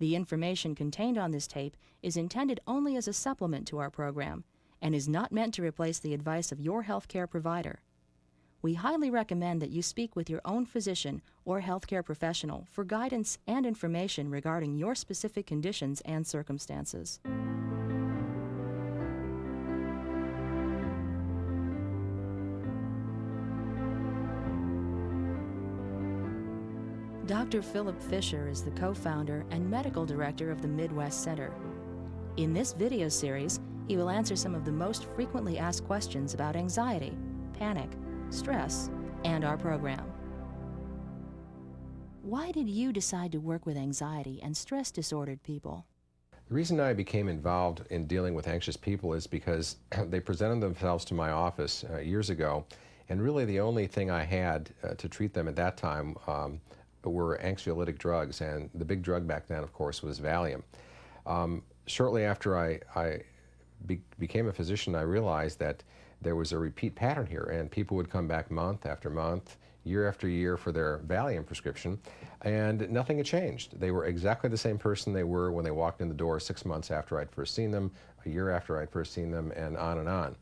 The information contained on this tape is intended only as a supplement to our program and is not meant to replace the advice of your healthcare provider. We highly recommend that you speak with your own physician or healthcare professional for guidance and information regarding your specific conditions and circumstances. Dr. Philip Fisher is the co-founder and medical director of the Midwest Center. In this video series, he will answer some of the most frequently asked questions about anxiety, panic, stress, and our program. Why did you decide to work with anxiety and stress-disordered people? The reason I became involved in dealing with anxious people is because they presented themselves to my office years ago, and really the only thing I had to treat them at that time were anxiolytic drugs, and the big drug back then, of course, was Valium. Shortly after I became a physician, I realized that there was a repeat pattern here, and people would come back month after month, year after year for their Valium prescription, and nothing had changed. They were exactly the same person they were when they walked in the door 6 months after I'd first seen them, a year after I'd first seen them, and on and on.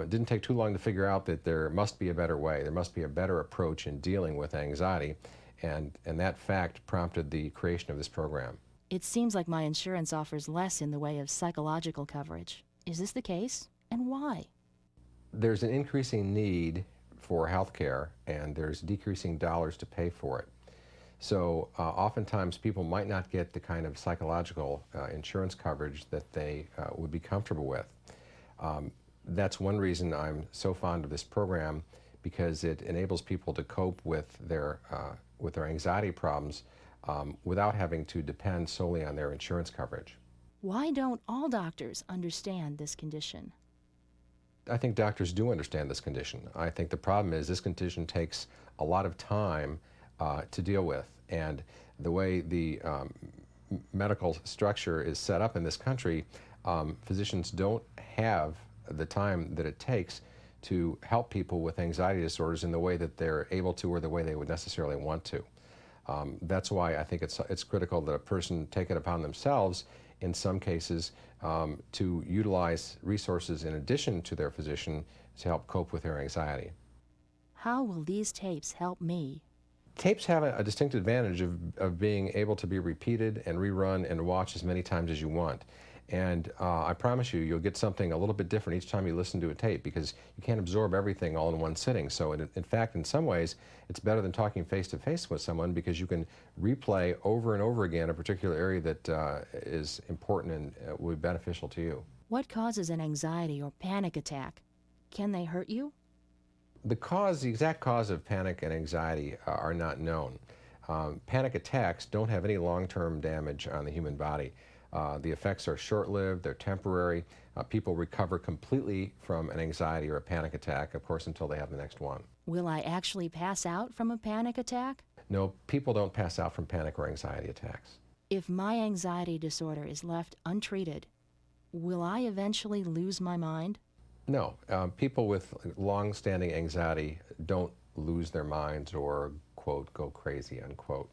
It didn't take too long to figure out that there must be a better way. There must be a better approach in dealing with anxiety, and that fact prompted the creation of this program. It seems like my insurance offers less in the way of psychological coverage. Is this the case, and why? There's an increasing need for health care, and there's decreasing dollars to pay for it. So oftentimes people might not get the kind of psychological insurance coverage that they would be comfortable with. That's one reason I'm so fond of this program, because it enables people to cope with their anxiety problems without having to depend solely on their insurance coverage. Why don't all doctors understand this condition? I think doctors do understand this condition. I think the problem is this condition takes a lot of time to deal with, and the way the medical structure is set up in this country, physicians don't have the time that it takes to help people with anxiety disorders in the way that they're able to or the way they would necessarily want to. That's why I think it's critical that a person take it upon themselves in some cases to utilize resources in addition to their physician to help cope with their anxiety. How will these tapes help me? Tapes have a distinct advantage of being able to be repeated and rerun and watched as many times as you want. And I promise you'll get something a little bit different each time you listen to a tape, because you can't absorb everything all in one sitting. So in fact, in some ways, it's better than talking face-to-face with someone, because you can replay over and over again a particular area that is important and will be beneficial to you. What causes an anxiety or panic attack? Can they hurt you? The exact cause of panic and anxiety are not known. Panic attacks don't have any long-term damage on the human body. The effects are short-lived, they're temporary. People recover completely from an anxiety or a panic attack, of course, until they have the next one. Will I actually pass out from a panic attack? No, people don't pass out from panic or anxiety attacks. If my anxiety disorder is left untreated, will I eventually lose my mind? No, people with long-standing anxiety don't lose their minds or, quote, go crazy, unquote.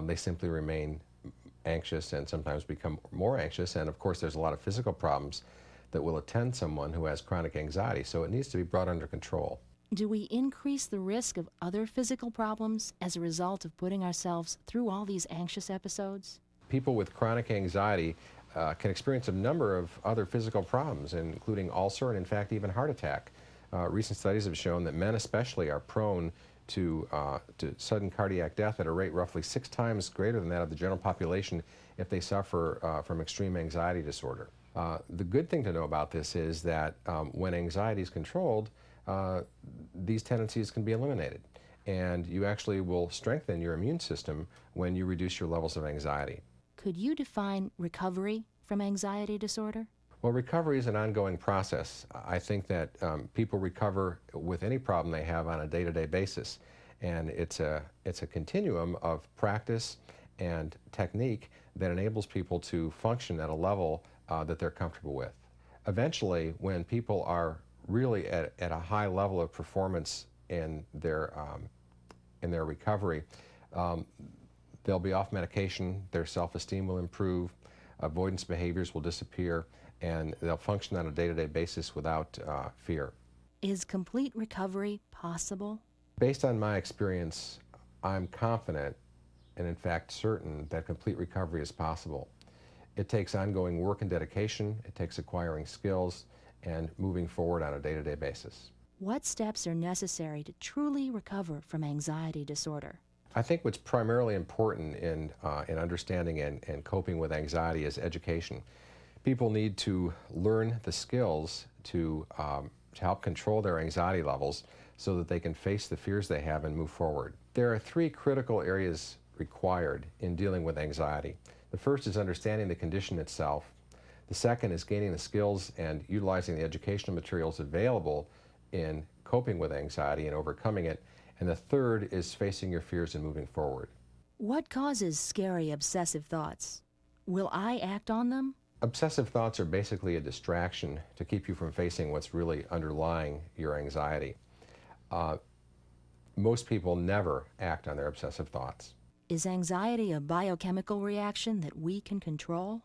They simply remain anxious and sometimes become more anxious, and of course there's a lot of physical problems that will attend someone who has chronic anxiety, so it needs to be brought under control. Do we increase the risk of other physical problems as a result of putting ourselves through all these anxious episodes? People with chronic anxiety can experience a number of other physical problems, including ulcer and in fact even heart attack. Recent studies have shown that men especially are prone to sudden cardiac death at a rate roughly 6 times greater than that of the general population if they suffer from extreme anxiety disorder. The good thing to know about this is that when anxiety is controlled, these tendencies can be eliminated, and you actually will strengthen your immune system when you reduce your levels of anxiety. Could you define recovery from anxiety disorder? Well, recovery is an ongoing process. I think that people recover with any problem they have on a day-to-day basis, and it's a continuum of practice and technique that enables people to function at a level that they're comfortable with. Eventually, when people are really at a high level of performance in their recovery, They'll be off medication, their self-esteem will improve, avoidance behaviors will disappear, and they'll function on a day-to-day basis without fear. Is complete recovery possible? Based on my experience, I'm confident and in fact certain that complete recovery is possible. It takes ongoing work and dedication, it takes acquiring skills, and moving forward on a day-to-day basis. What steps are necessary to truly recover from anxiety disorder? I think what's primarily important in understanding and coping with anxiety is education. People need to learn the skills to help control their anxiety levels so that they can face the fears they have and move forward. There are three critical areas required in dealing with anxiety. The first is understanding the condition itself. The second is gaining the skills and utilizing the educational materials available in coping with anxiety and overcoming it. And the third is facing your fears and moving forward. What causes scary obsessive thoughts? Will I act on them? Obsessive thoughts are basically a distraction to keep you from facing what's really underlying your anxiety. Most people never act on their obsessive thoughts. Is anxiety a biochemical reaction that we can control?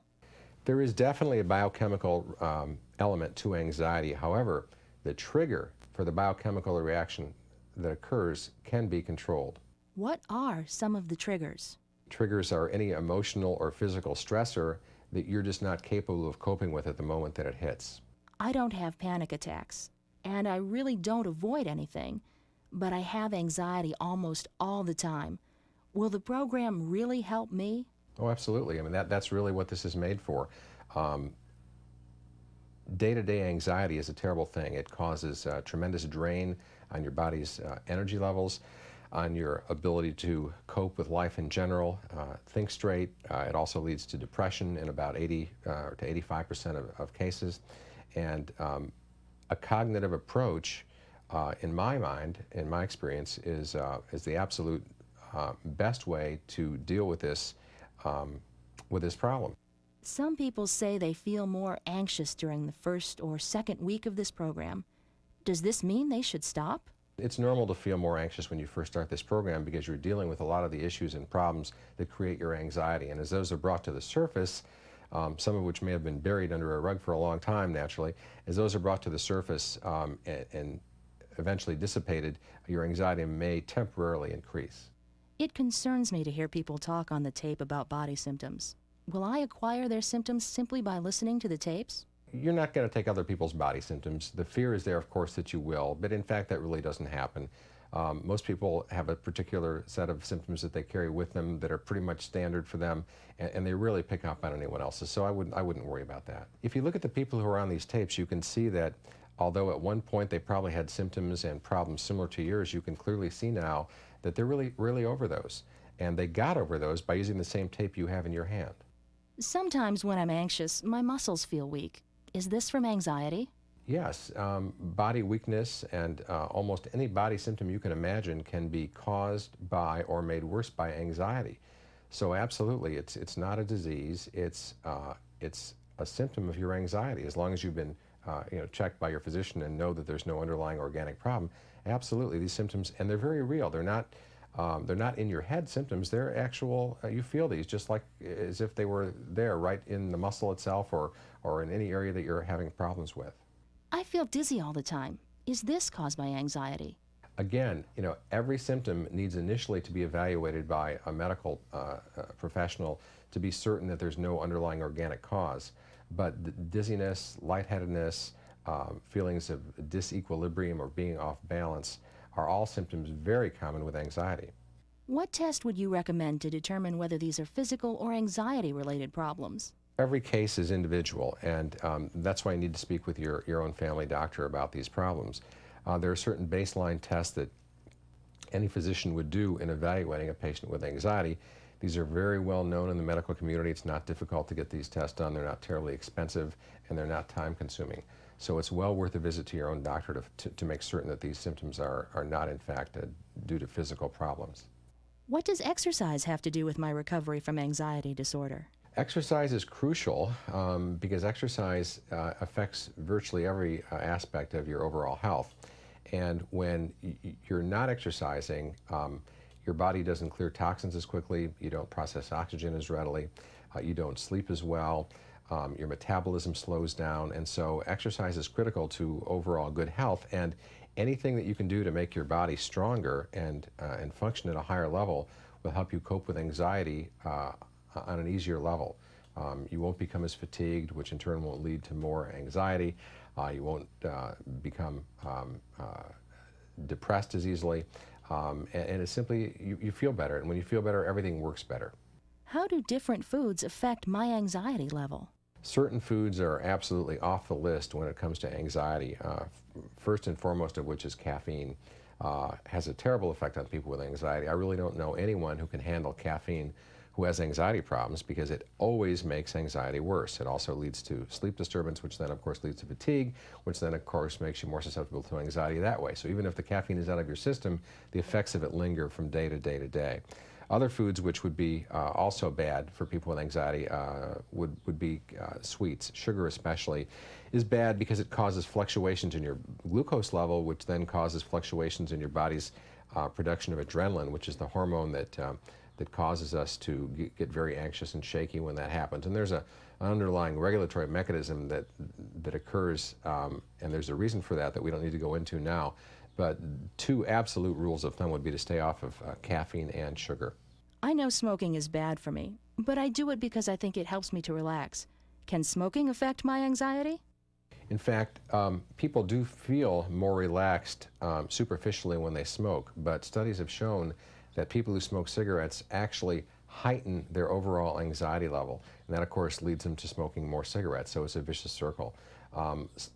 There is definitely a biochemical element to anxiety. However, the trigger for the biochemical reaction that occurs can be controlled. What are some of the triggers? Triggers are any emotional or physical stressor that you're just not capable of coping with at the moment that it hits. I don't have panic attacks, and I really don't avoid anything, but I have anxiety almost all the time. Will the program really help me? Oh, absolutely. I mean, that's really what this is made for. Day-to-day anxiety is a terrible thing. It causes tremendous drain on your body's energy levels, on your ability to cope with life in general, think straight. It also leads to depression in about 80 to 85% of cases. And a cognitive approach, in my mind, in my experience, is the absolute best way to deal with this problem. Some people say they feel more anxious during the first or second week of this program. Does this mean they should stop? It's normal to feel more anxious when you first start this program because you're dealing with a lot of the issues and problems that create your anxiety. And as those are brought to the surface, some of which may have been buried under a rug for a long time naturally, as those are brought to the surface and eventually dissipated, your anxiety may temporarily increase. It concerns me to hear people talk on the tape about body symptoms. Will I acquire their symptoms simply by listening to the tapes? You're not going to take other people's body symptoms. The fear is there, of course, that you will, but in fact that really doesn't happen. Most people have a particular set of symptoms that they carry with them that are pretty much standard for them, and they really pick up on anyone else's, so I wouldn't worry about that. If you look at the people who are on these tapes, you can see that although at one point they probably had symptoms and problems similar to yours, you can clearly see now that they're really over those. And they got over those by using the same tape you have in your hand. Sometimes when I'm anxious, my muscles feel weak. Is this from anxiety? Yes, body weakness and almost any body symptom you can imagine can be caused by or made worse by anxiety. So absolutely, it's not a disease. It's a symptom of your anxiety. As long as you've been checked by your physician and know that there's no underlying organic problem, absolutely these symptoms, and they're very real. They're not in your head symptoms. They're actual. You feel these just like as if they were there, right in the muscle itself, or in any area that you're having problems with. I feel dizzy all the time. Is this caused by anxiety? Again, every symptom needs initially to be evaluated by a medical professional to be certain that there's no underlying organic cause. But the dizziness, lightheadedness, feelings of disequilibrium or being off balance are all symptoms very common with anxiety. What test would you recommend to determine whether these are physical or anxiety-related problems? Every case is individual, and that's why you need to speak with your own family doctor about these problems. There are certain baseline tests that any physician would do in evaluating a patient with anxiety. These are very well known in the medical community. It's not difficult to get these tests done. They're not terribly expensive, and they're not time-consuming. So it's well worth a visit to your own doctor to make certain that these symptoms are not, in fact, due to physical problems. What does exercise have to do with my recovery from anxiety disorder? Exercise is crucial because exercise affects virtually every aspect of your overall health. And when you're not exercising, your body doesn't clear toxins as quickly, you don't process oxygen as readily, you don't sleep as well, your metabolism slows down, and so exercise is critical to overall good health. And anything that you can do to make your body stronger and function at a higher level will help you cope with anxiety on an easier level. You won't become as fatigued, which in turn won't lead to more anxiety. You won't become depressed as easily. And it's simply, you feel better. And when you feel better, everything works better. How do different foods affect my anxiety level? Certain foods are absolutely off the list when it comes to anxiety. First and foremost of which is caffeine. Has a terrible effect on people with anxiety. I really don't know anyone who can handle caffeine who has anxiety problems, because it always makes anxiety worse. It also leads to sleep disturbance, which then of course leads to fatigue, which then of course makes you more susceptible to anxiety that way. So even if the caffeine is out of your system, the effects of it linger from day to day to day. Other foods which would be also bad for people with anxiety would be sweets. Sugar especially is bad because it causes fluctuations in your glucose level, which then causes fluctuations in your body's production of adrenaline, which is the hormone that causes us to get very anxious and shaky when that happens. And there's an underlying regulatory mechanism that occurs, and there's a reason for that we don't need to go into now. But two absolute rules of thumb would be to stay off of caffeine and sugar. I know smoking is bad for me, but I do it because I think it helps me to relax. Can smoking affect my anxiety? In fact, people do feel more relaxed superficially when they smoke, but studies have shown that people who smoke cigarettes actually heighten their overall anxiety level. And that, of course, leads them to smoking more cigarettes, so it's a vicious circle.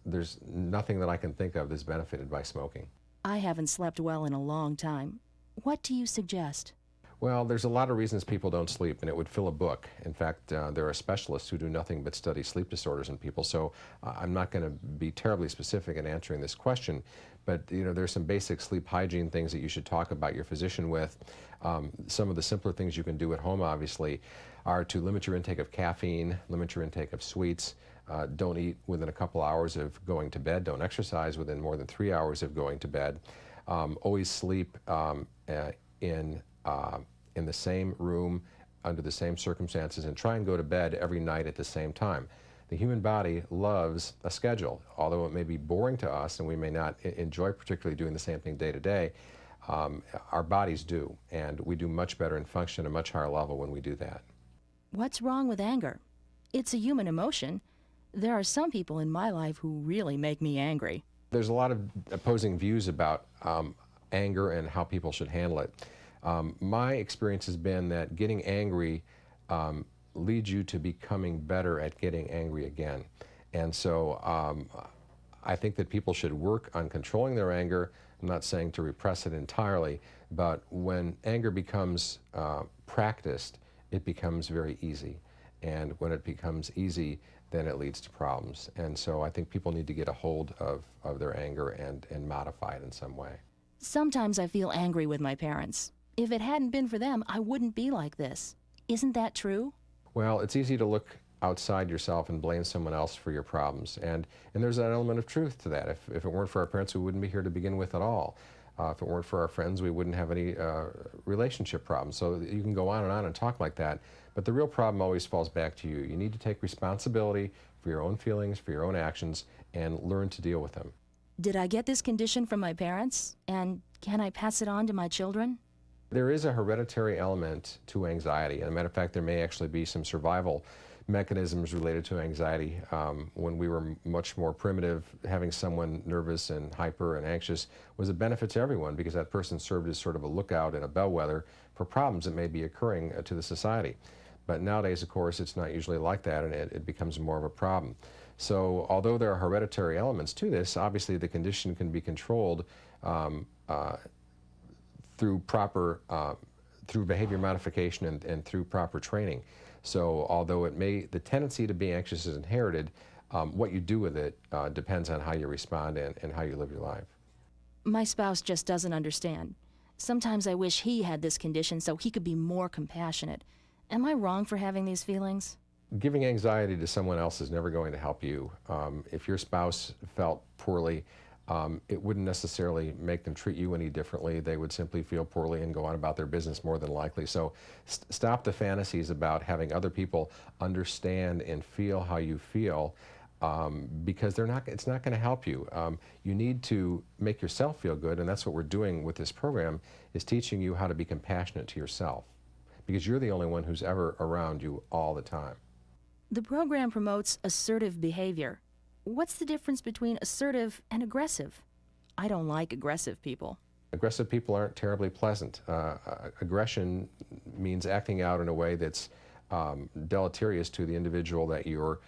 There's nothing that I can think of that's benefited by smoking. I haven't slept well in a long time. What do you suggest? Well, there's a lot of reasons people don't sleep, and it would fill a book. In fact, there are specialists who do nothing but study sleep disorders in people, so I'm not going to be terribly specific in answering this question, but there's some basic sleep hygiene things that you should talk about your physician with. Some of the simpler things you can do at home, obviously, are to limit your intake of caffeine, limit your intake of sweets, don't eat within a couple hours of going to bed, don't exercise within more than 3 hours of going to bed, always sleep in the same room, under the same circumstances, and try and go to bed every night at the same time. The human body loves a schedule. Although it may be boring to us and we may not enjoy particularly doing the same thing day to day, our bodies do, and we do much better and function at a much higher level when we do that. What's wrong with anger? It's a human emotion. There are some people in my life who really make me angry. There's a lot of opposing views about anger and how people should handle it. My experience has been that getting angry leads you to becoming better at getting angry again. And so I think that people should work on controlling their anger. I'm not saying to repress it entirely, but when anger becomes practiced, it becomes very easy. And when it becomes easy, then it leads to problems. And so I think people need to get a hold of their anger and modify it in some way. Sometimes I feel angry with my parents. If it hadn't been for them, I wouldn't be like this. Isn't that true? Well, it's easy to look outside yourself and blame someone else for your problems. And there's an element of truth to that. If it weren't for our parents, we wouldn't be here to begin with at all. If it weren't for our friends, we wouldn't have any relationship problems. So you can go on and talk like that. But the real problem always falls back to you. You need to take responsibility for your own feelings, for your own actions, and learn to deal with them. Did I get this condition from my parents? And can I pass it on to my children? There is a hereditary element to anxiety. As a matter of fact, there may actually be some survival mechanisms related to anxiety. When we were much more primitive, having someone nervous and hyper and anxious was a benefit to everyone, because that person served as sort of a lookout and a bellwether for problems that may be occurring to the society. But nowadays, of course, it's not usually like that, and it becomes more of a problem. So although there are hereditary elements to this, obviously the condition can be controlled through behavior modification and through proper training. So although the tendency to be anxious is inherited, what you do with it depends on how you respond and how you live your life. My spouse just doesn't understand. Sometimes I wish he had this condition so he could be more compassionate. Am I wrong for having these feelings? Giving anxiety to someone else is never going to help you. If your spouse felt poorly, it wouldn't necessarily make them treat you any differently. They would simply feel poorly and go on about their business more than likely. So stop the fantasies about having other people understand and feel how you feel, because it's not going to help you. You need to make yourself feel good, and that's what we're doing with this program, is teaching you how to be compassionate to yourself, because you're the only one who's ever around you all the time. The program promotes assertive behavior. What's the difference between assertive and aggressive? I don't like aggressive people. Aggressive people aren't terribly pleasant. Aggression means acting out in a way that's deleterious to the individual that you're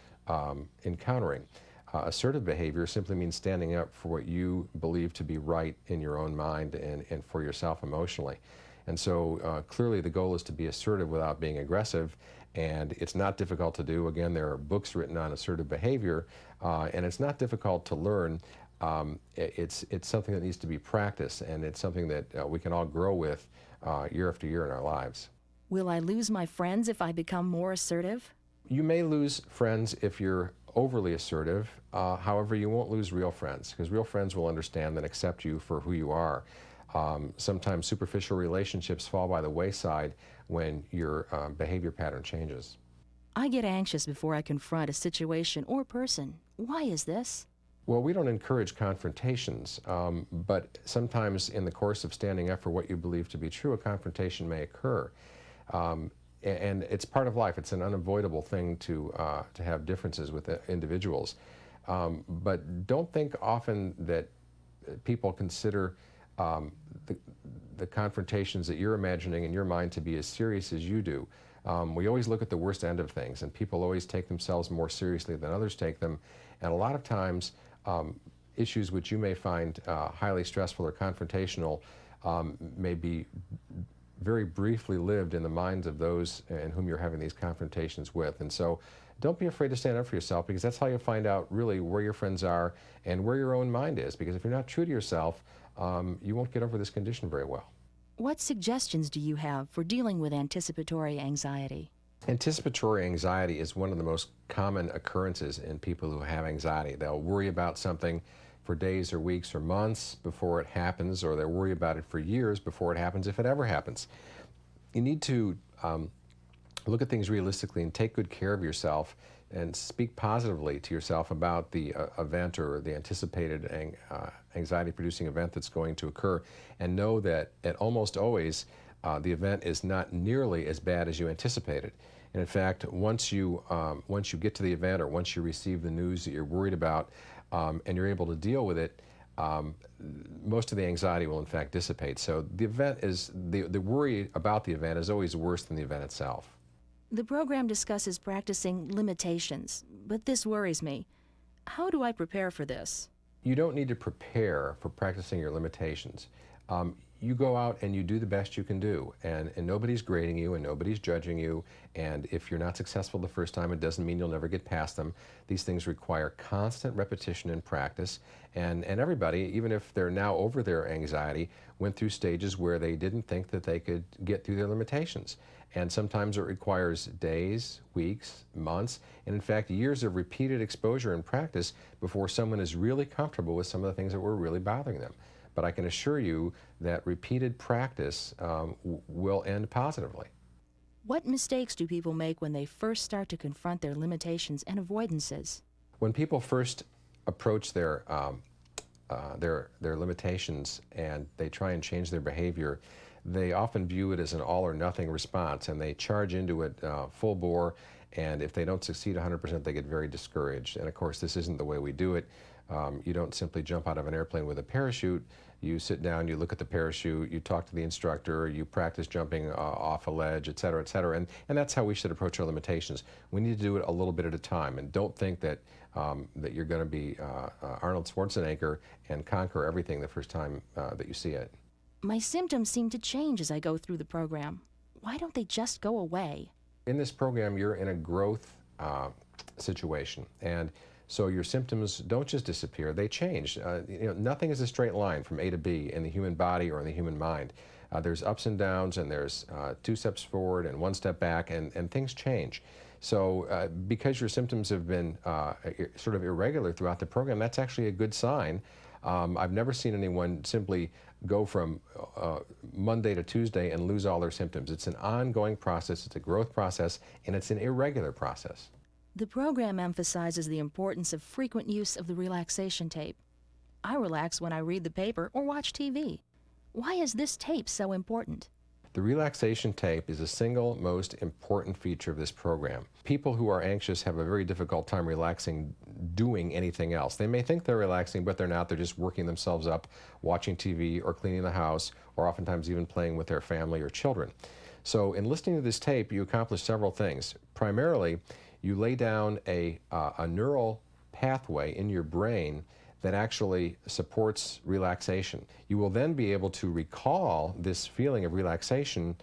encountering. Assertive behavior simply means standing up for what you believe to be right in your own mind and for yourself emotionally. And so clearly the goal is to be assertive without being aggressive, and it's not difficult to do. Again, there are books written on assertive behavior, and it's not difficult to learn. It's something that needs to be practiced, and it's something that we can all grow with year after year in our lives. Will I lose my friends if I become more assertive? You may lose friends if you're overly assertive. However, you won't lose real friends, because real friends will understand and accept you for who you are. Sometimes superficial relationships fall by the wayside when your behavior pattern changes. I get anxious before I confront a situation or person. Why is this? Well, we don't encourage confrontations, but sometimes in the course of standing up for what you believe to be true, a confrontation may occur. And it's part of life. It's an unavoidable thing to have differences with individuals. But don't think often that people consider the confrontations that you're imagining in your mind to be as serious as you do. We always look at the worst end of things, and people always take themselves more seriously than others take them. And a lot of times, issues which you may find highly stressful or confrontational may be very briefly lived in the minds of those in whom you're having these confrontations with. And so don't be afraid to stand up for yourself, because that's how you'll find out really where your friends are and where your own mind is. Because if you're not true to yourself, you won't get over this condition very well. What suggestions do you have for dealing with anticipatory anxiety? Anticipatory anxiety is one of the most common occurrences in people who have anxiety. They'll worry about something for days or weeks or months before it happens, or they'll worry about it for years before it happens, if it ever happens. You need to look at things realistically and take good care of yourself and speak positively to yourself about the event or the anticipated anxiety-producing event that's going to occur, and know that almost always the event is not nearly as bad as you anticipated. And in fact, once you get to the event, or once you receive the news that you're worried about, and you're able to deal with it, most of the anxiety will in fact dissipate. So the event is, the worry about the event is always worse than the event itself. The program discusses practicing limitations, but this worries me. How do I prepare for this? You don't need to prepare for practicing your limitations. You go out and you do the best you can do, and nobody's grading you and nobody's judging you, and if you're not successful the first time, it doesn't mean you'll never get past them. These things require constant repetition and practice, and everybody, even if they're now over their anxiety, went through stages where they didn't think that they could get through their limitations. And sometimes it requires days, weeks, months, and in fact years of repeated exposure and practice before someone is really comfortable with some of the things that were really bothering them. But I can assure you that repeated practice will end positively. What mistakes do people make when they first start to confront their limitations and avoidances? When people first approach their limitations and they try and change their behavior, they often view it as an all or nothing response, and they charge into it full bore, and if they don't succeed 100%, they get very discouraged. And of course, this isn't the way we do it. You don't simply jump out of an airplane with a parachute. You sit down, you look at the parachute, you talk to the instructor, you practice jumping off a ledge, et cetera, and that's how we should approach our limitations. We need to do it a little bit at a time, and don't think that that you're going to be Arnold Schwarzenegger and conquer everything the first time that you see it. My symptoms seem to change as I go through the program. Why don't they just go away? In this program, you're in a growth situation, and so your symptoms don't just disappear, they change. Nothing is a straight line from A to B in the human body or in the human mind. There's ups and downs, and there's 2 steps forward and 1 step back, and things change. So because your symptoms have been sort of irregular throughout the program, that's actually a good sign. I've never seen anyone simply go from Monday to Tuesday and lose all their symptoms. It's an ongoing process, it's a growth process, and it's an irregular process. The program emphasizes the importance of frequent use of the relaxation tape. I relax when I read the paper or watch TV. Why is this tape so important? The relaxation tape is the single most important feature of this program. People who are anxious have a very difficult time relaxing doing anything else. They may think they're relaxing, but they're not. They're just working themselves up, watching TV or cleaning the house, or oftentimes even playing with their family or children. So in listening to this tape, you accomplish several things. Primarily, you lay down a neural pathway in your brain that actually supports relaxation. You will then be able to recall this feeling of relaxation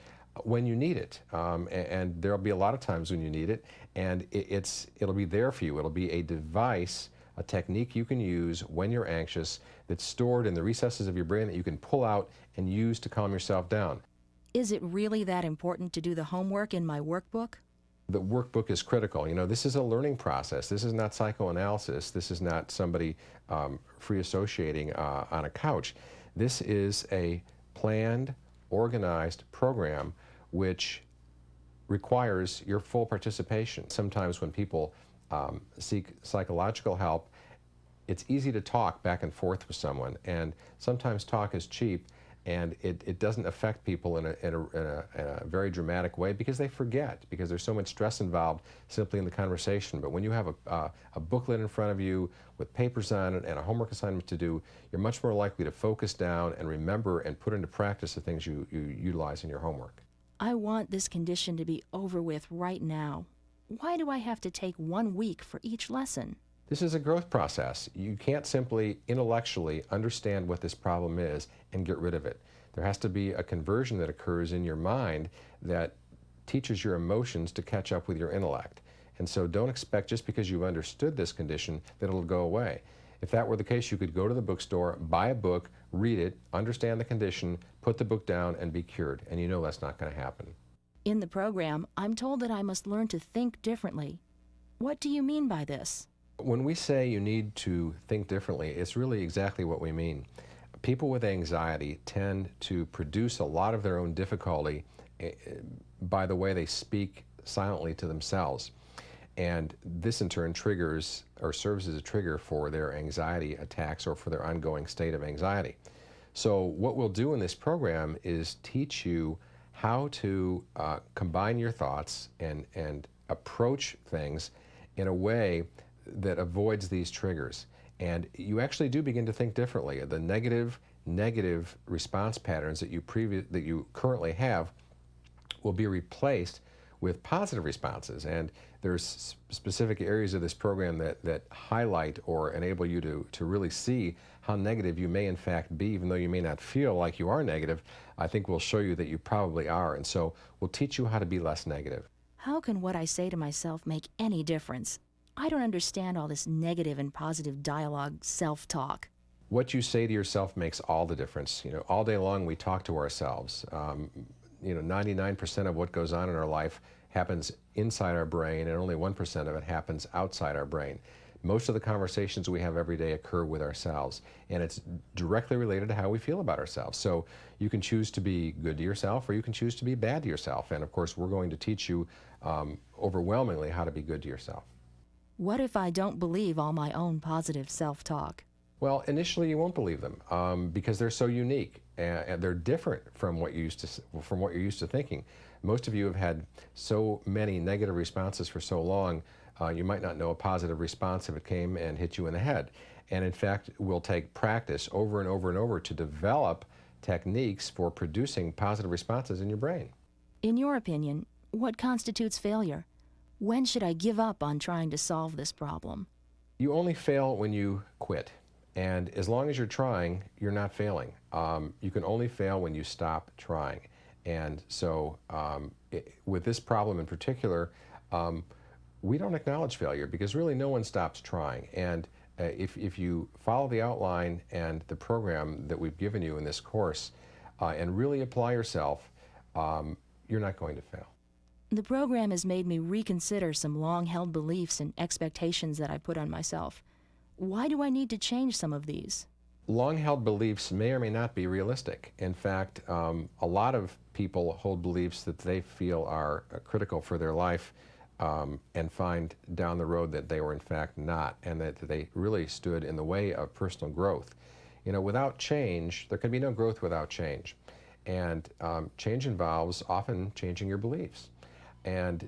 when you need it. And there'll be a lot of times when you need it, and it'll be there for you. It'll be a device, a technique you can use when you're anxious that's stored in the recesses of your brain that you can pull out and use to calm yourself down. Is it really that important to do the homework in my workbook? The workbook is critical. You know, this is a learning process. This is not psychoanalysis. This is not somebody free associating on a couch. This is a planned, organized program which requires your full participation. Sometimes when people seek psychological help, it's easy to talk back and forth with someone, and sometimes talk is cheap, and it doesn't affect people in a very dramatic way because they forget, because there's so much stress involved simply in the conversation. But when you have a booklet in front of you with papers on it and a homework assignment to do, you're much more likely to focus down and remember and put into practice the things you utilize in your homework. I want this condition to be over with right now. Why do I have to take 1 week for each lesson? This is a growth process. You can't simply intellectually understand what this problem is and get rid of it. There has to be a conversion that occurs in your mind that teaches your emotions to catch up with your intellect. And so don't expect, just because you've understood this condition, that it'll go away. If that were the case, you could go to the bookstore, buy a book, read it, understand the condition, put the book down, and be cured. And you know that's not going to happen. In the program, I'm told that I must learn to think differently. What do you mean by this? When we say you need to think differently, it's really exactly what we mean. People with anxiety tend to produce a lot of their own difficulty by the way they speak silently to themselves. And this in turn triggers or serves as a trigger for their anxiety attacks or for their ongoing state of anxiety. So what we'll do in this program is teach you how to combine your thoughts and approach things in a way that avoids these triggers. And you actually do begin to think differently. The negative response patterns that you currently have will be replaced with positive responses. And there's specific areas of this program that highlight or enable you to really see how negative you may in fact be, even though you may not feel like you are negative. I think we'll show you that you probably are. And so we'll teach you how to be less negative. How can what I say to myself make any difference? I don't understand all this negative and positive dialogue, self-talk. What you say to yourself makes all the difference. You know, all day long we talk to ourselves. 99% of what goes on in our life happens inside our brain, and only 1% of it happens outside our brain. Most of the conversations we have every day occur with ourselves, and it's directly related to how we feel about ourselves. So you can choose to be good to yourself, or you can choose to be bad to yourself. And of course, we're going to teach you overwhelmingly how to be good to yourself. What if I don't believe all my own positive self-talk? Well, initially you won't believe them because they're so unique and they're different from what you're used to thinking. Most of you have had so many negative responses for so long, you might not know a positive response if it came and hit you in the head. And in fact, it will take practice over and over and over to develop techniques for producing positive responses in your brain. In your opinion, what constitutes failure? When should I give up on trying to solve this problem? You only fail when you quit. And as long as you're trying, you're not failing. You can only fail when you stop trying. And so with this problem in particular, we don't acknowledge failure because really no one stops trying. And if you follow the outline and the program that we've given you in this course and really apply yourself, you're not going to fail. The program has made me reconsider some long-held beliefs and expectations that I put on myself. Why do I need to change some of these? Long-held beliefs may or may not be realistic. In fact, a lot of people hold beliefs that they feel are critical for their life, and find down the road that they were in fact not, and that they really stood in the way of personal growth. You know, without change, there can be no growth without change. And change involves often changing your beliefs. And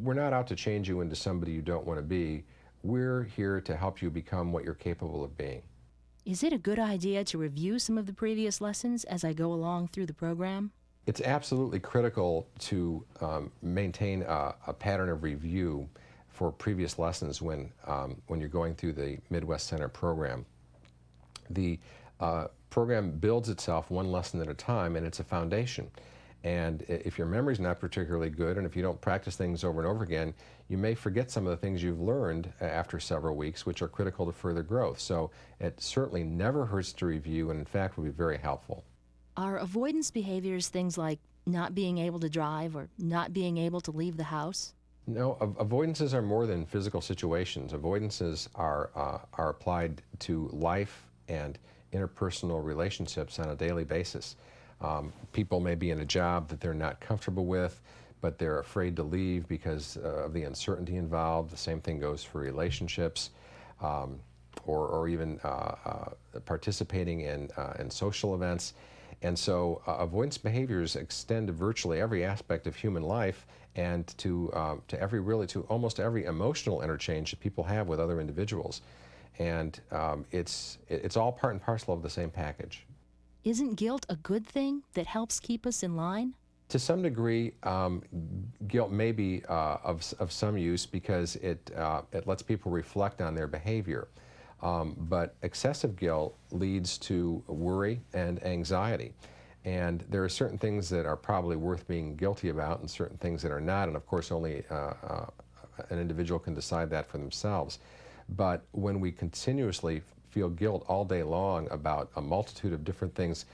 we're not out to change you into somebody you don't want to be. We're here to help you become what you're capable of being. Is it a good idea to review some of the previous lessons as I go along through the program? It's absolutely critical to maintain a pattern of review for previous lessons when you're going through the Midwest Center program. The program builds itself one lesson at a time, and it's a foundation. And if your memory's not particularly good, and if you don't practice things over and over again, you may forget some of the things you've learned after several weeks, which are critical to further growth. So it certainly never hurts to review, and in fact will be very helpful. Are avoidance behaviors things like not being able to drive or not being able to leave the house? No, avoidances are more than physical situations. Avoidances are applied to life and interpersonal relationships on a daily basis. People may be in a job that they're not comfortable with, but they're afraid to leave because of the uncertainty involved. The same thing goes for relationships, or even participating in social events. And so avoidance behaviors extend to virtually every aspect of human life, and to almost every emotional interchange that people have with other individuals. And it's all part and parcel of the same package. Isn't guilt a good thing that helps keep us in line? To some degree, guilt may be of some use because it lets people reflect on their behavior. But excessive guilt leads to worry and anxiety. And there are certain things that are probably worth being guilty about and certain things that are not. And of course, only an individual can decide that for themselves. But when we continuously feel guilt all day long about a multitude of different things,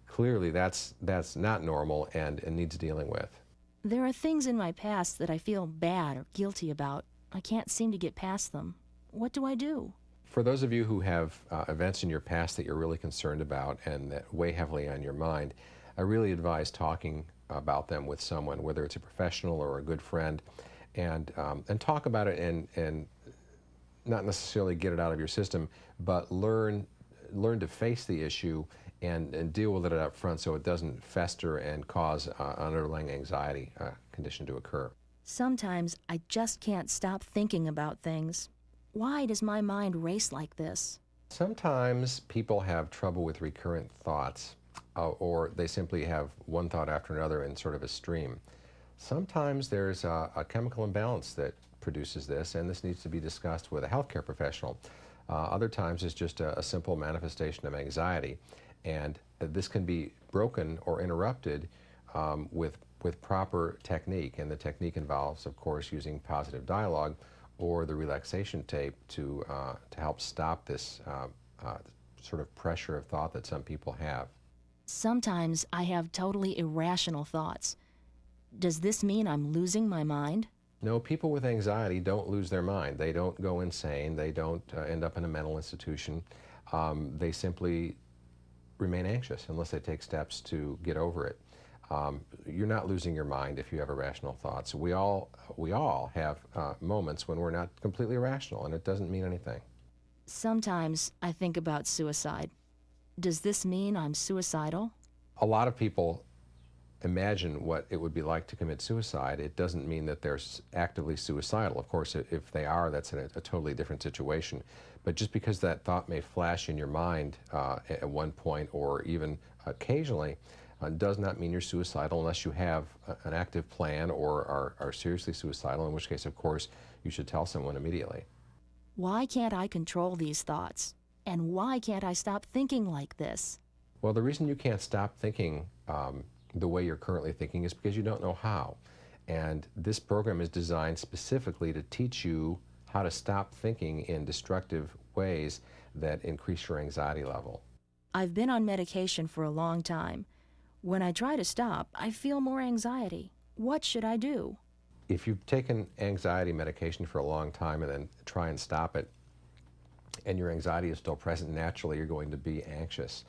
clearly that's not normal and needs dealing with. There are things in my past that I feel bad or guilty about. I can't seem to get past them. What do I do? For those of you who have events in your past that you're really concerned about and that weigh heavily on your mind, I really advise talking about them with someone, whether it's a professional or a good friend, and talk about it and not necessarily get it out of your system, but learn to face the issue and deal with it up front so it doesn't fester and cause an underlying anxiety condition to occur. Sometimes I just can't stop thinking about things. Why does my mind race like this? Sometimes people have trouble with recurrent thoughts, or they simply have one thought after another in sort of a stream. Sometimes there's a chemical imbalance that produces this, and this needs to be discussed with a healthcare professional. Other times it's just a simple manifestation of anxiety, and this can be broken or interrupted with proper technique, and the technique involves, of course, using positive dialogue or the relaxation tape to help stop this sort of pressure of thought that some people have. Sometimes I have totally irrational thoughts. Does this mean I'm losing my mind? No, people with anxiety don't lose their mind. They don't go insane. They don't end up in a mental institution. They simply remain anxious unless they take steps to get over it. You're not losing your mind if you have irrational thoughts. We all have moments when we're not completely rational, and it doesn't mean anything. Sometimes I think about suicide. Does this mean I'm suicidal? A lot of people imagine what it would be like to commit suicide. It doesn't mean that they're actively suicidal. Of course, if they are, that's a totally different situation. But just because that thought may flash in your mind at one point or even occasionally does not mean you're suicidal unless you have an active plan or are seriously suicidal, in which case, of course, you should tell someone immediately. Why can't I control these thoughts? And why can't I stop thinking like this? Well, the reason you can't stop thinking the way you're currently thinking is because you don't know how. And this program is designed specifically to teach you how to stop thinking in destructive ways that increase your anxiety level. I've been on medication for a long time. When I try to stop, I feel more anxiety. What should I do? If you've taken anxiety medication for a long time and then try and stop it, and your anxiety is still present, naturally you're going to be anxious.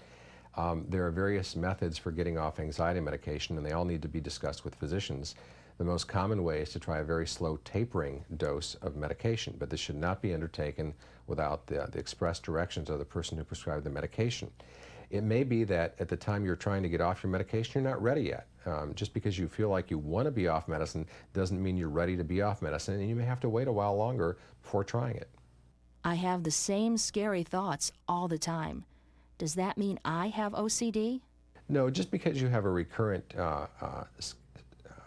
There are various methods for getting off anxiety medication, and they all need to be discussed with physicians. The most common way is to try a very slow tapering dose of medication, but this should not be undertaken without the express directions of the person who prescribed the medication. It may be that at the time you're trying to get off your medication, you're not ready yet. Just because you feel like you want to be off medicine doesn't mean you're ready to be off medicine, and you may have to wait a while longer before trying it. I have the same scary thoughts all the time. Does that mean I have OCD? No, just because you have a recurrent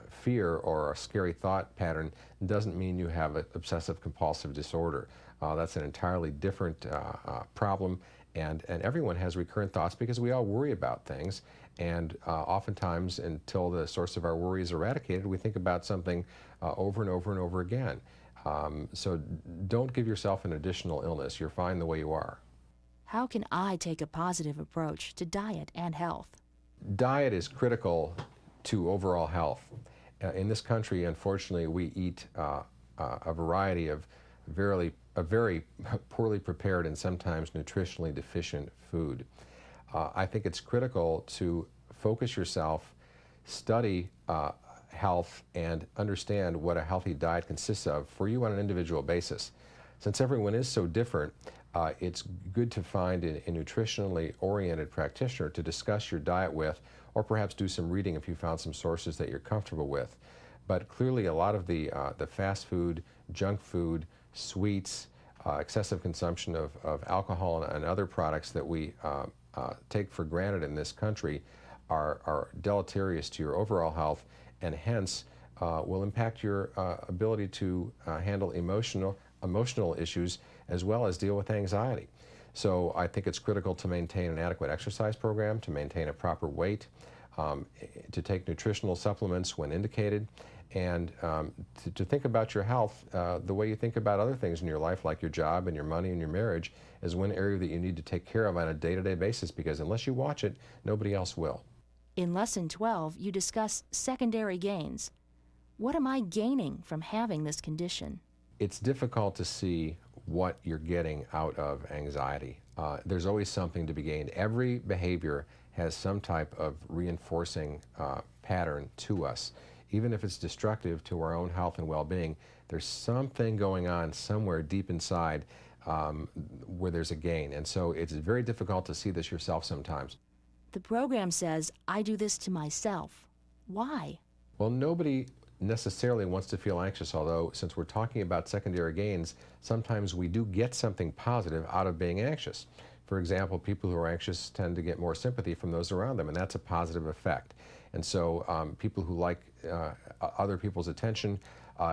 fear or a scary thought pattern doesn't mean you have an obsessive compulsive disorder. That's an entirely different problem, and everyone has recurrent thoughts because we all worry about things, and oftentimes until the source of our worry is eradicated, we think about something over and over and over again. So don't give yourself an additional illness. You're fine the way you are. How can I take a positive approach to diet and health? Diet is critical to overall health. In this country, unfortunately, we eat a variety of very poorly prepared and sometimes nutritionally deficient food. I think it's critical to focus yourself, study health, and understand what a healthy diet consists of for you on an individual basis. Since everyone is so different, it's good to find a nutritionally oriented practitioner to discuss your diet with, or perhaps do some reading if you found some sources that you're comfortable with. But clearly a lot of the fast food, junk food, sweets, excessive consumption of alcohol and other products that we take for granted in this country are deleterious to your overall health, and hence will impact your ability to handle emotional issues as well as deal with anxiety. So I think it's critical to maintain an adequate exercise program, to maintain a proper weight, to take nutritional supplements when indicated, and to think about your health the way you think about other things in your life, like your job and your money and your marriage, as one area that you need to take care of on a day-to-day basis, because unless you watch it, nobody else will. In Lesson 12, you discuss secondary gains. What am I gaining from having this condition? It's difficult to see what you're getting out of anxiety. There's always something to be gained. Every behavior has some type of reinforcing pattern to us. Even if it's destructive to our own health and well-being, there's something going on somewhere deep inside where there's a gain. And so it's very difficult to see this yourself sometimes. The program says I do this to myself. Why? Well, nobody necessarily wants to feel anxious, although since we're talking about secondary gains, sometimes we do get something positive out of being anxious. For example, people who are anxious tend to get more sympathy from those around them, and that's a positive effect. And so people who like other people's attention,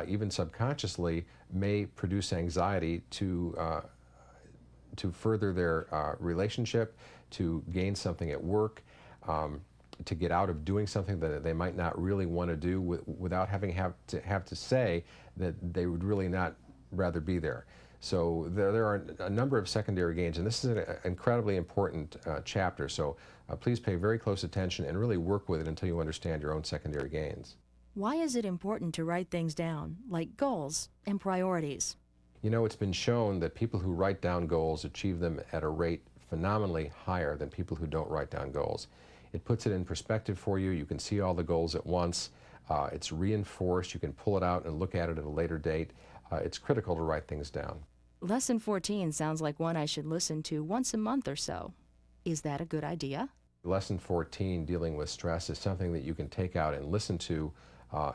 even subconsciously, may produce anxiety to further their relationship, to gain something at work, to get out of doing something that they might not really want to do without having to say that they would really not rather be there. So there are a number of secondary gains, and this is an incredibly important chapter. So please pay very close attention and really work with it until you understand your own secondary gains. Why is it important to write things down, like goals and priorities? You know, it's been shown that people who write down goals achieve them at a rate phenomenally higher than people who don't write down goals. It puts it in perspective for you. You can see all the goals at once. It's reinforced. You can pull it out and look at it at a later date. It's critical to write things down. Lesson 14 sounds like one I should listen to once a month or so. Is that a good idea? Lesson 14, dealing with stress, is something that you can take out and listen to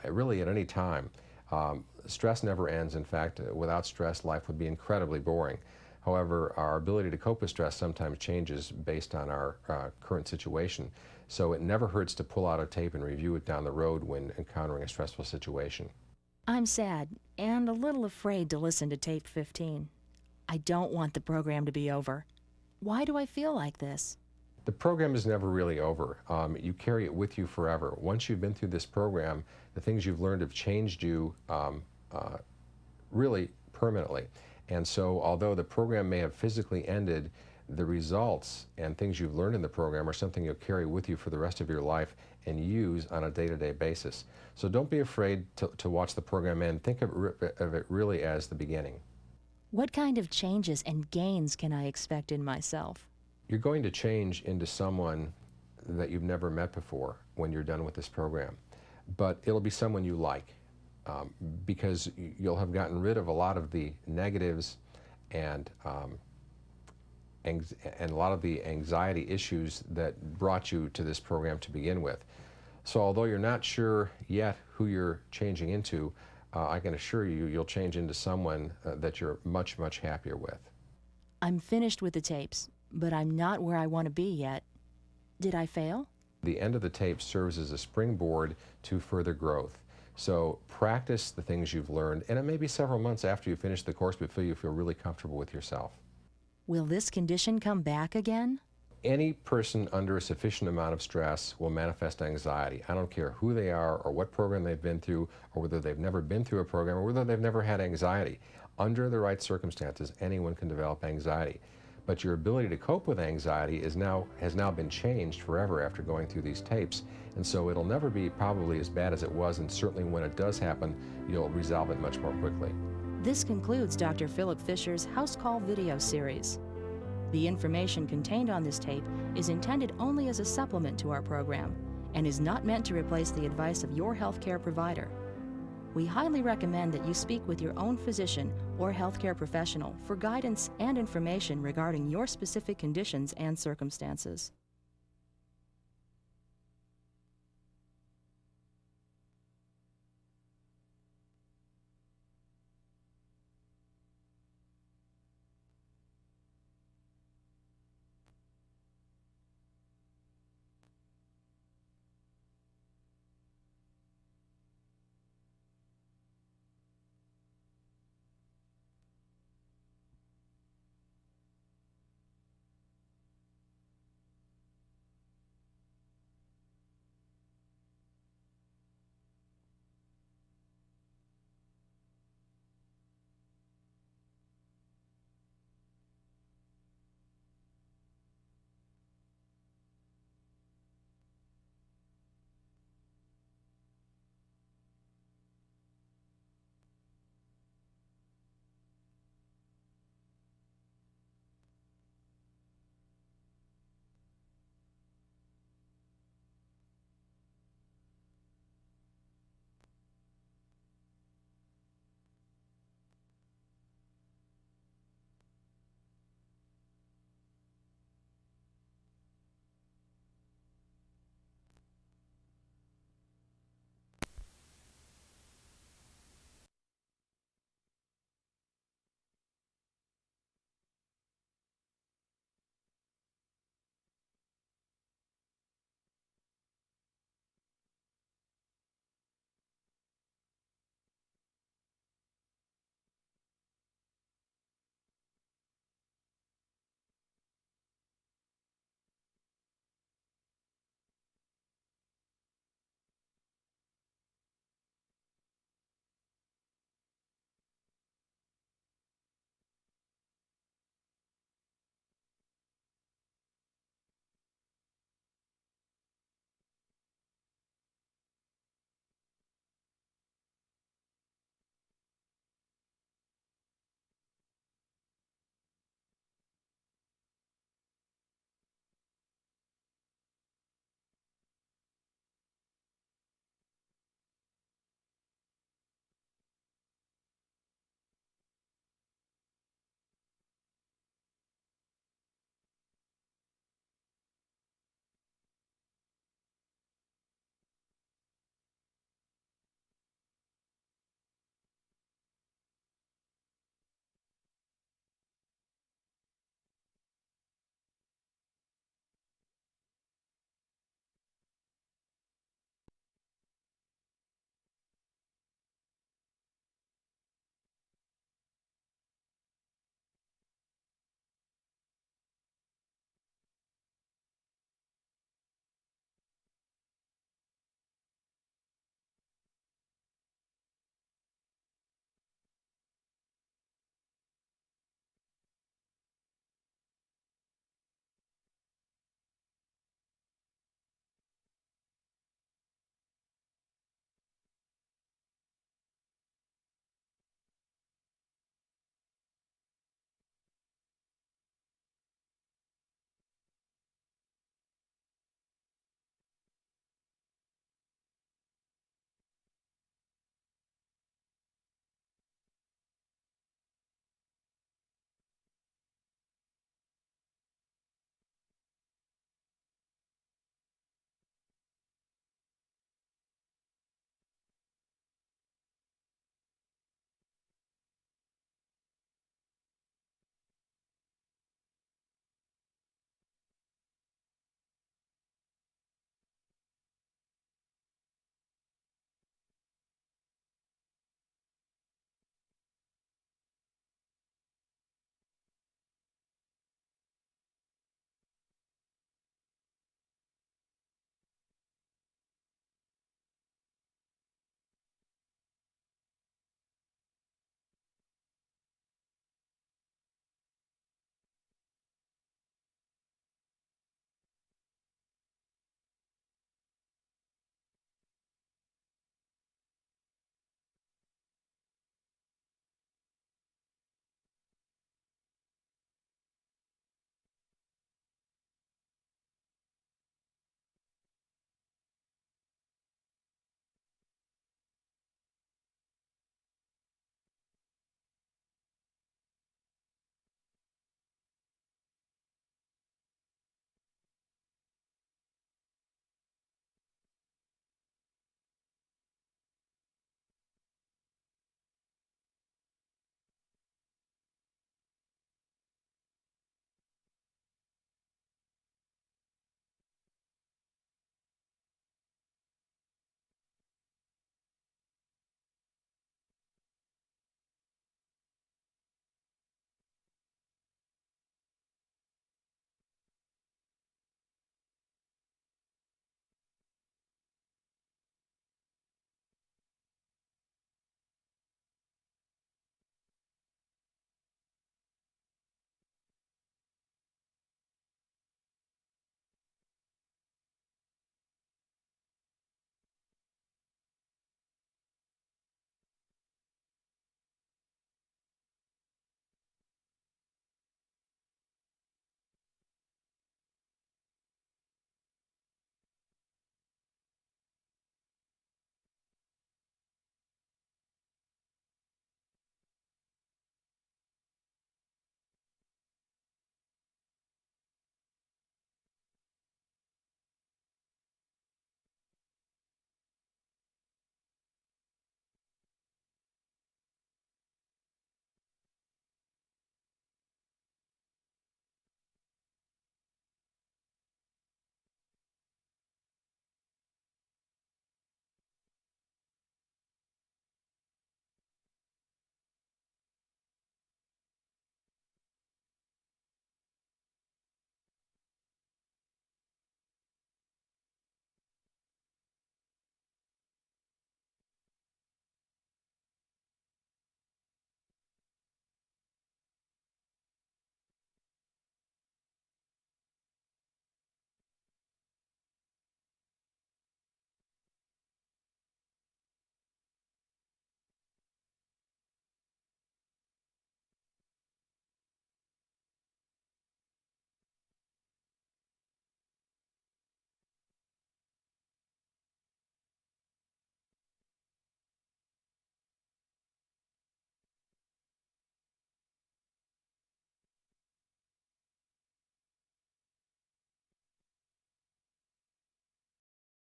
really at any time. Stress never ends. In fact, without stress, life would be incredibly boring. However, our ability to cope with stress sometimes changes based on our current situation. So it never hurts to pull out a tape and review it down the road when encountering a stressful situation. I'm sad and a little afraid to listen to tape 15. I don't want the program to be over. Why do I feel like this? The program is never really over. You carry it with you forever. Once you've been through this program, the things you've learned have changed you really permanently. And so although the program may have physically ended, the results and things you've learned in the program are something you'll carry with you for the rest of your life and use on a day-to-day basis. So don't be afraid to watch the program end. Think of it really as the beginning. What kind of changes and gains can I expect in myself? You're going to change into someone that you've never met before when you're done with this program. But it'll be someone you like, because you'll have gotten rid of a lot of the negatives and a lot of the anxiety issues that brought you to this program to begin with. So although you're not sure yet who you're changing into, I can assure you you'll change into someone that you're much, much happier with. I'm finished with the tapes, but I'm not where I want to be yet. Did I fail? The end of the tape serves as a springboard to further growth. So practice the things you've learned, and it may be several months after you finish the course before you feel really comfortable with yourself. Will this condition come back again? Any person under a sufficient amount of stress will manifest anxiety. I don't care who they are or what program they've been through, or whether they've never been through a program, or whether they've never had anxiety. Under the right circumstances, anyone can develop anxiety. But your ability to cope with anxiety has now been changed forever after going through these tapes. And so it'll never be probably as bad as it was, and certainly when it does happen, you'll resolve it much more quickly. This concludes Dr. Philip Fisher's House Call video series. The information contained on this tape is intended only as a supplement to our program and is not meant to replace the advice of your healthcare provider. We highly recommend that you speak with your own physician or healthcare professional for guidance and information regarding your specific conditions and circumstances.